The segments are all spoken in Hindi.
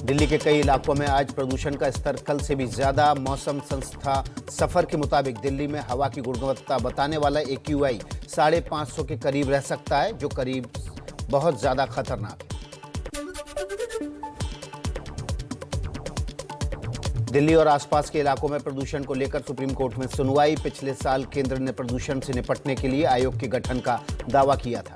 दिल्ली के कई इलाकों में आज प्रदूषण का स्तर कल से भी ज्यादा। मौसम संस्था सफर के मुताबिक दिल्ली में हवा की गुणवत्ता बताने वाला AQI 550 के करीब रह सकता है, जो करीब बहुत ज्यादा खतरनाक है। दिल्ली और आसपास के इलाकों में प्रदूषण को लेकर सुप्रीम कोर्ट में सुनवाई। पिछले साल केंद्र ने प्रदूषण से निपटने के लिए आयोग के गठन का दावा किया था।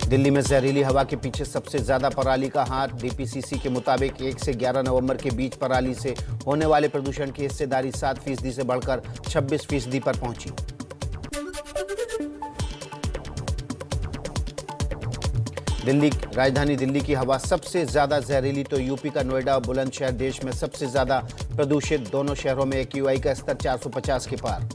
दिल्ली में जहरीली हवा के पीछे सबसे ज्यादा पराली का हाथ। DPCC के मुताबिक 1 से 11 नवंबर के बीच पराली से होने वाले प्रदूषण की हिस्सेदारी 7% से बढ़कर 26% पर पहुंची। राजधानी दिल्ली की हवा सबसे ज्यादा जहरीली तो यूपी का नोएडा और बुलंदशहर देश में सबसे ज्यादा प्रदूषित। दोनों शहरों में AQI का स्तर 450 के पार।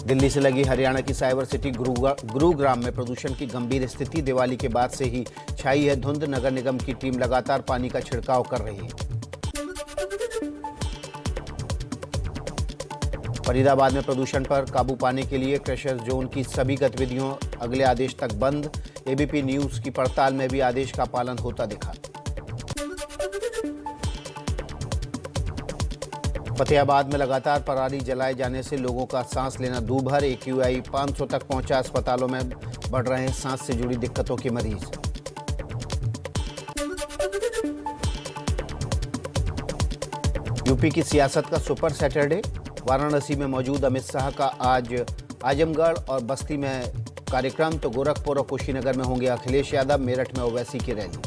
दिल्ली से लगी हरियाणा की साइबर सिटी गुरुग्राम में प्रदूषण की गंभीर स्थिति दिवाली के बाद से ही छाई है धुंध। नगर निगम की टीम लगातार पानी का छिड़काव कर रही है। फरीदाबाद में प्रदूषण पर काबू पाने के लिए क्रशर जोन की सभी गतिविधियों अगले आदेश तक बंद। ABP न्यूज की पड़ताल में भी आदेश का पालन होता दिखा। फतेहाबाद में लगातार पराली जलाए जाने से लोगों का सांस लेना दूभर। AQI 500 तक पहुंचा। अस्पतालों में बढ़ रहे हैं सांस से जुड़ी दिक्कतों के मरीज। यूपी की सियासत का सुपर सैटरडे। वाराणसी में मौजूद अमित शाह का आज आजमगढ़ और बस्ती में कार्यक्रम, तो गोरखपुर और कुशीनगर में होंगे अखिलेश यादव। मेरठ में ओवैसी की रैली।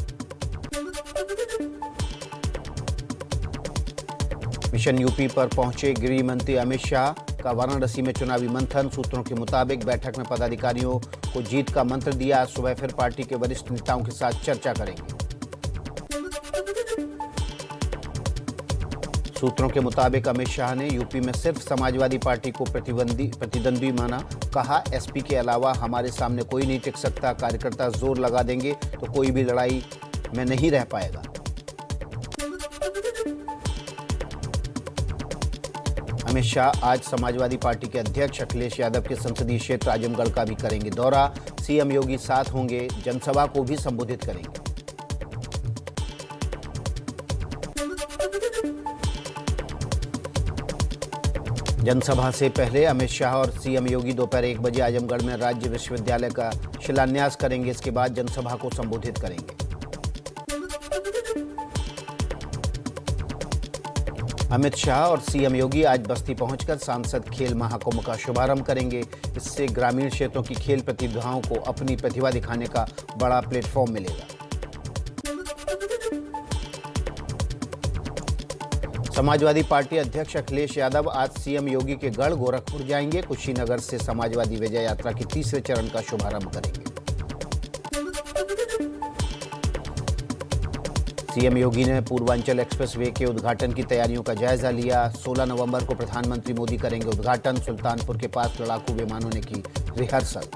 मिशन यूपी पर पहुंचे गृह मंत्री अमित शाह का वाराणसी में चुनावी मंथन। सूत्रों के मुताबिक बैठक में पदाधिकारियों को जीत का मंत्र दिया। आज सुबह फिर पार्टी के वरिष्ठ नेताओं के साथ चर्चा करेंगे। सूत्रों के मुताबिक अमित शाह ने यूपी में सिर्फ समाजवादी पार्टी को प्रतिद्वंदी माना। कहा, SP के अलावा हमारे सामने कोई नहीं टिक सकता। कार्यकर्ता जोर लगा देंगे तो कोई भी लड़ाई में नहीं रह पाएगा। अमित शाह आज समाजवादी पार्टी के अध्यक्ष अखिलेश यादव के संसदीय क्षेत्र आजमगढ़ का भी करेंगे दौरा। CM योगी साथ होंगे। जनसभा को भी संबोधित करेंगे। जनसभा से पहले अमित शाह और CM योगी दोपहर 1 बजे आजमगढ़ में राज्य विश्वविद्यालय का शिलान्यास करेंगे। इसके बाद जनसभा को संबोधित करेंगे। अमित शाह और CM योगी आज बस्ती पहुंचकर सांसद खेल महाकुंभ का शुभारंभ करेंगे। इससे ग्रामीण क्षेत्रों की खेल प्रतिभाओं को अपनी प्रतिभा दिखाने का बड़ा प्लेटफॉर्म मिलेगा। समाजवादी पार्टी अध्यक्ष अखिलेश यादव आज CM योगी के गढ़ गोरखपुर जाएंगे। कुशीनगर से समाजवादी विजय यात्रा के तीसरे चरण का शुभारंभ करेंगे। CM योगी ने पूर्वांचल एक्सप्रेसवे के उद्घाटन की तैयारियों का जायजा लिया। 16 नवंबर को प्रधानमंत्री मोदी करेंगे उद्घाटन। सुल्तानपुर के पास लड़ाकू विमानों ने की रिहर्सल।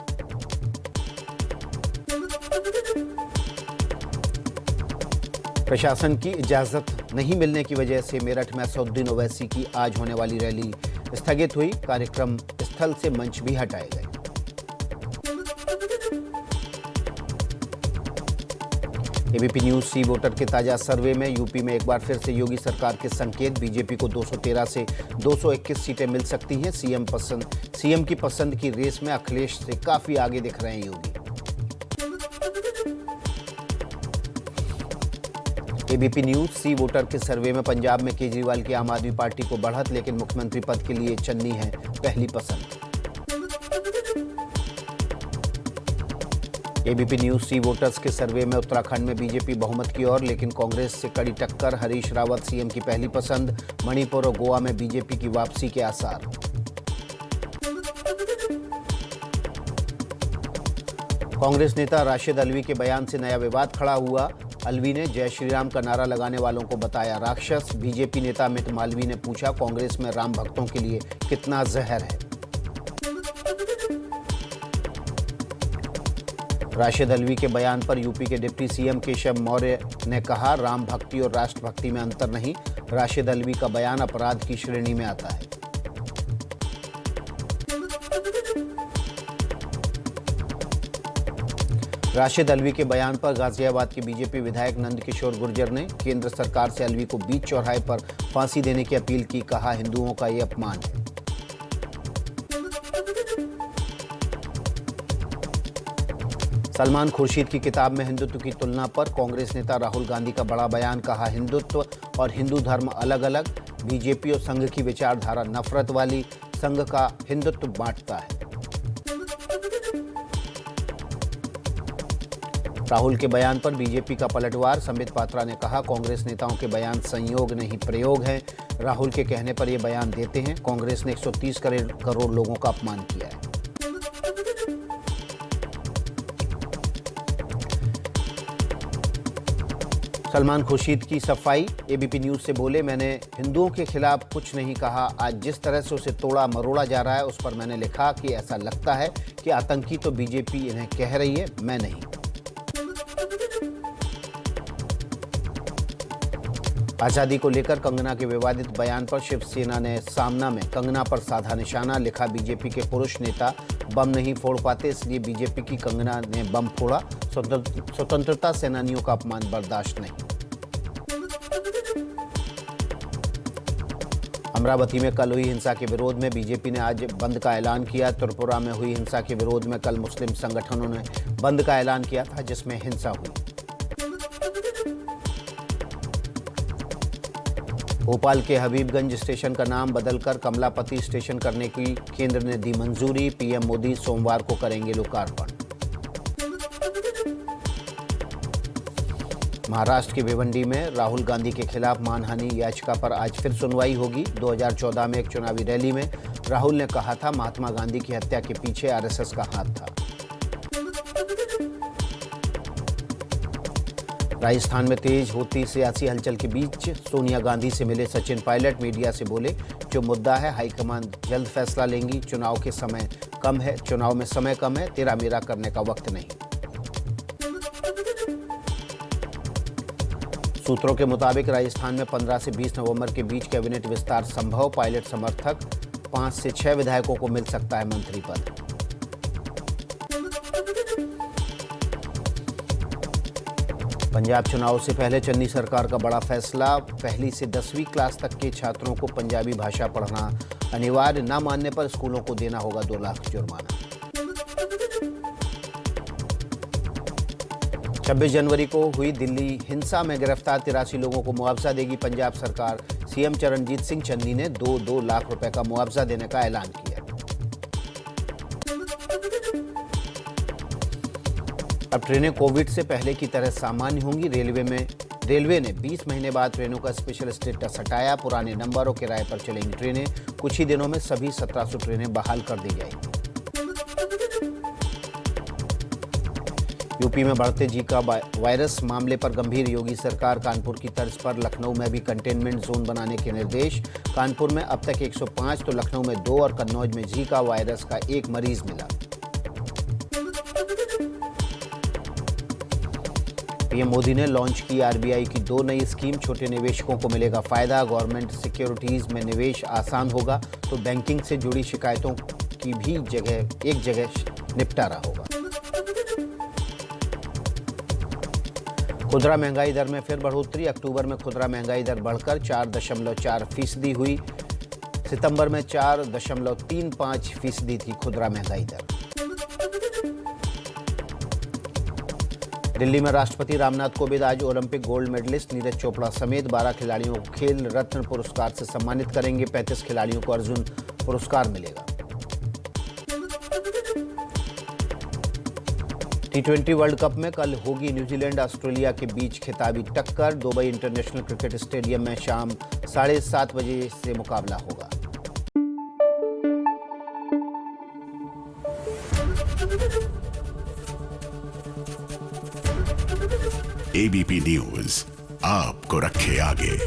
प्रशासन की इजाजत नहीं मिलने की वजह से मेरठ में असदुद्दीन ओवैसी की आज होने वाली रैली स्थगित हुई। कार्यक्रम स्थल से मंच भी हटाए गए। ABP न्यूज सी वोटर के ताजा सर्वे में यूपी में एक बार फिर से योगी सरकार के संकेत। बीजेपी को 213 से 221 सीटें मिल सकती हैं। CM की पसंद की रेस में अखिलेश से काफी आगे दिख रहे हैं योगी। ABP न्यूज सी वोटर के सर्वे में पंजाब में केजरीवाल की आम आदमी पार्टी को बढ़त, लेकिन मुख्यमंत्री पद के लिए चन्नी है पहली पसंद। ABP न्यूज सी वोटर्स के सर्वे में उत्तराखंड में बीजेपी बहुमत की ओर, लेकिन कांग्रेस से कड़ी टक्कर। हरीश रावत CM की पहली पसंद। मणिपुर और गोवा में बीजेपी की वापसी के आसार। कांग्रेस नेता राशिद अल्वी के बयान से नया विवाद खड़ा हुआ। अल्वी ने जय श्री राम का नारा लगाने वालों को बताया राक्षस। बीजेपी नेता अमित मालवीय ने पूछा, कांग्रेस में राम भक्तों के लिए कितना जहर है। राशिद अल्वी के बयान पर यूपी के डिप्टी CM केशव मौर्य ने कहा, राम भक्ति और राष्ट्रभक्ति में अंतर नहीं, राशिद अल्वी का बयान अपराध की श्रेणी में आता है। राशिद अल्वी के बयान पर गाजियाबाद के बीजेपी विधायक नंदकिशोर गुर्जर ने केंद्र सरकार से अल्वी को बीच चौराहे पर फांसी देने की अपील की। कहा, हिंदुओं का ये अपमान है। सलमान खुर्शीद की किताब में हिंदुत्व की तुलना पर कांग्रेस नेता राहुल गांधी का बड़ा बयान। कहा, हिंदुत्व और हिंदू धर्म अलग अलग। बीजेपी और संघ की विचारधारा नफरत वाली, संघ का हिंदुत्व बांटता है। राहुल के बयान पर बीजेपी का पलटवार। संबित पात्रा ने कहा, कांग्रेस नेताओं के बयान संयोग नहीं प्रयोग हैं। राहुल के कहने पर यह बयान देते हैं। कांग्रेस ने 130 करोड़ लोगों का अपमान किया है। सलमान खुर्शीद की सफाई। एबीपी न्यूज से बोले, मैंने हिंदुओं के खिलाफ कुछ नहीं कहा। आज जिस तरह से उसे तोड़ा मरोड़ा जा रहा है उस पर मैंने लिखा कि ऐसा लगता है कि आतंकी तो बीजेपी इन्हें कह रही है, मैं नहीं। आजादी को लेकर कंगना के विवादित बयान पर शिवसेना ने सामना में कंगना पर साधा निशाना। लिखा, बीजेपी के पुरुष नेता बम नहीं फोड़ पाते, इसलिए बीजेपी की कंगना ने बम फोड़ा। स्वतंत्रता सेनानियों का अपमान बर्दाश्त नहीं। अमरावती में कल हुई हिंसा के विरोध में बीजेपी ने आज बंद का ऐलान किया। त्रिपुरा में हुई हिंसा के विरोध में कल मुस्लिम संगठनों ने बंद का ऐलान किया था, जिसमें हिंसा हुई। भोपाल के हबीबगंज स्टेशन का नाम बदलकर कमलापति स्टेशन करने की केंद्र ने दी मंजूरी। पीएम मोदी सोमवार को करेंगे लोकार्पण। महाराष्ट्र के भिवंडी में राहुल गांधी के खिलाफ मानहानि याचिका पर आज फिर सुनवाई होगी। 2014 में एक चुनावी रैली में राहुल ने कहा था, महात्मा गांधी की हत्या के पीछे आरएसएस का हाथ था। राजस्थान में तेज होती सियासी हलचल के बीच सोनिया गांधी से मिले सचिन पायलट। मीडिया से बोले, जो मुद्दा है हाईकमान जल्द फैसला लेंगी। चुनाव में समय कम है, तेरा मेरा करने का वक्त नहीं। सूत्रों के मुताबिक राजस्थान में 15 से 20 नवंबर के बीच कैबिनेट विस्तार संभव। पायलट समर्थक 5 से 6 विधायकों को मिल सकता है मंत्री पद। पंजाब चुनाव से पहले चन्नी सरकार का बड़ा फैसला। पहली से 10वीं क्लास तक के छात्रों को पंजाबी भाषा पढ़ना अनिवार्य, न मानने पर स्कूलों को देना होगा 2 लाख जुर्माना। 26 जनवरी को हुई दिल्ली हिंसा में गिरफ्तार 83 लोगों को मुआवजा देगी पंजाब सरकार। सीएम चरणजीत सिंह चन्नी ने 2-2 लाख रुपए का मुआवजा देने का ऐलान किया। अब ट्रेनें कोविड से पहले की तरह सामान्य होंगी। रेलवे ने 20 महीने बाद ट्रेनों का स्पेशल स्टेटस हटाया। पुराने नंबर और किराए पर चलेंगी ट्रेनें। कुछ ही दिनों में सभी 1700 ट्रेनें बहाल कर दी जाएंगी। यूपी में बढ़ते जीका वायरस मामले पर गंभीर। योगी सरकार। कानपुर की तर्ज पर लखनऊ में भी कंटेनमेंट जोन बनाने के निर्देश। कानपुर में अब तक 105 तो लखनऊ में 2 और कन्नौज में जीका वायरस का 1 मरीज मिला। पीएम मोदी ने लॉन्च की आरबीआई की 2 नई स्कीम। छोटे निवेशकों को मिलेगा फायदा। गवर्नमेंट सिक्योरिटीज में निवेश आसान होगा तो बैंकिंग से जुड़ी शिकायतों की भी एक जगह निपटारा होगा। खुदरा महंगाई दर में फिर बढ़ोतरी। अक्टूबर में खुदरा महंगाई दर बढ़कर 4.4% हुई। सितंबर में 4.35% थी खुदरा महंगाई दर। दिल्ली में राष्ट्रपति रामनाथ कोविंद आज Olympic gold medallist Neeraj Chopra समेत 12 खिलाड़ियों को खेल रत्न पुरस्कार से सम्मानित करेंगे। 35 खिलाड़ियों को अर्जुन पुरस्कार मिलेगा। T20 वर्ल्ड कप में कल होगी न्यूजीलैंड ऑस्ट्रेलिया के बीच खिताबी टक्कर। दुबई इंटरनेशनल क्रिकेट स्टेडियम में शाम 7:30 बजे से मुकाबला होगा। एबीपी न्यूज आपको रखे आगे।